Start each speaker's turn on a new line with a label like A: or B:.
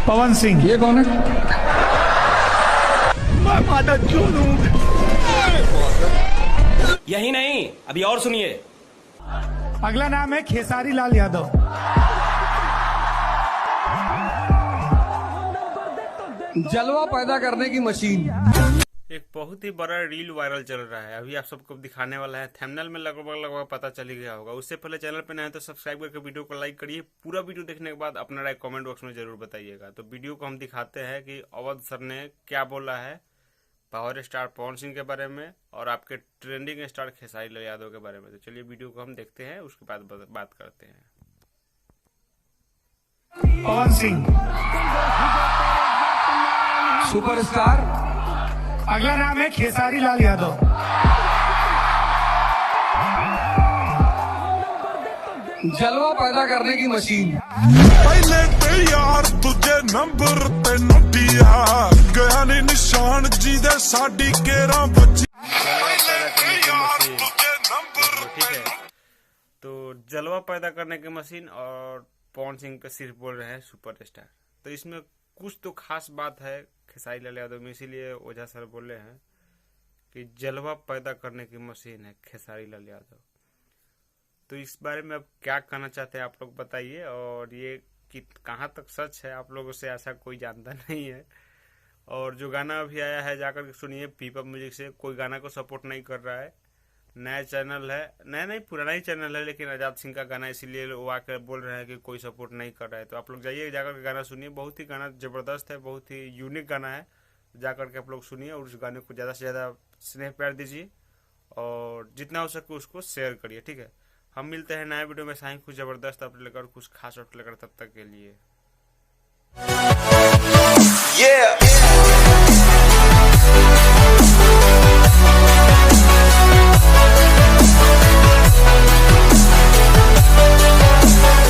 A: पवन सिंह।
B: ये कौन है?
A: मैं माता चोर हूँ।
C: यही नहीं, अभी और सुनिए।
A: अगला नाम है खेसारी लाल यादव।
B: जलवा पैदा करने की मशीन।
D: एक बहुत ही बड़ा रील वायरल चल रहा है, अभी आप सबको दिखाने वाला है। थंबनेल में लगभग पता चल ही गया होगा। उससे पहले चैनल पे नए हैं तो सब्सक्राइब करके वीडियो को लाइक करिए। पूरा वीडियो देखने के बाद अपना राय कमेंट बॉक्स में जरूर बताइएगा। तो वीडियो को हम दिखाते हैं कि अवध सर ने क्या बोला है पावर स्टार पवन सिंह के बारे में और आपके ट्रेंडिंग स्टार खेसारी लाल यादव के बारे में। तो चलिए वीडियो को हम देखते हैं, उसके बाद बात करते हैं।
A: पवन सिंह।
B: सुपरस्टार।
A: अगला नाम है खेसारी लाल यादव।
B: जलवा पैदा करने की मशीन।
E: पहले ते यार तुझे नंबर ते नोटिया गया नहीं निशान जी दे साडी केरा बची।
D: ठीक है, तो जलवा पैदा करने की मशीन और पवन सिंह पे सिर्फ बोल रहे हैं सुपरस्टार। तो इसमें कुछ तो खास बात है खेसारी लाल यादव में, इसीलिए ओझा सर बोले हैं कि जलवा पैदा करने की मशीन है खेसारी लाल यादव। तो इस बारे में अब क्या कहना चाहते हैं आप लोग बताइए, और ये कि कहाँ तक सच है आप लोगों से ऐसा कोई जानता नहीं है। और जो गाना अभी आया है जाकर के सुनिए पीपा म्यूजिक से। कोई गाना को सपोर्ट नहीं कर रहा है, नया चैनल है, नया नहीं पुराना ही चैनल है, लेकिन आजाद सिंह का गाना, इसीलिए वो आकर बोल रहे हैं कि कोई सपोर्ट नहीं कर रहा है। तो आप लोग जाइए जाकर के गाना सुनिए, बहुत ही गाना जबरदस्त है, बहुत ही यूनिक गाना है। जाकर के आप लोग सुनिए और उस गाने को ज़्यादा से ज़्यादा स्नेह प्यार दीजिए और जितना हो सके उसको शेयर करिए। ठीक है, हम मिलते हैं नए वीडियो में, साहीं कुछ जबरदस्त अपडेट लेकर, कुछ खास अपडेट लेकर। तब तक के लिए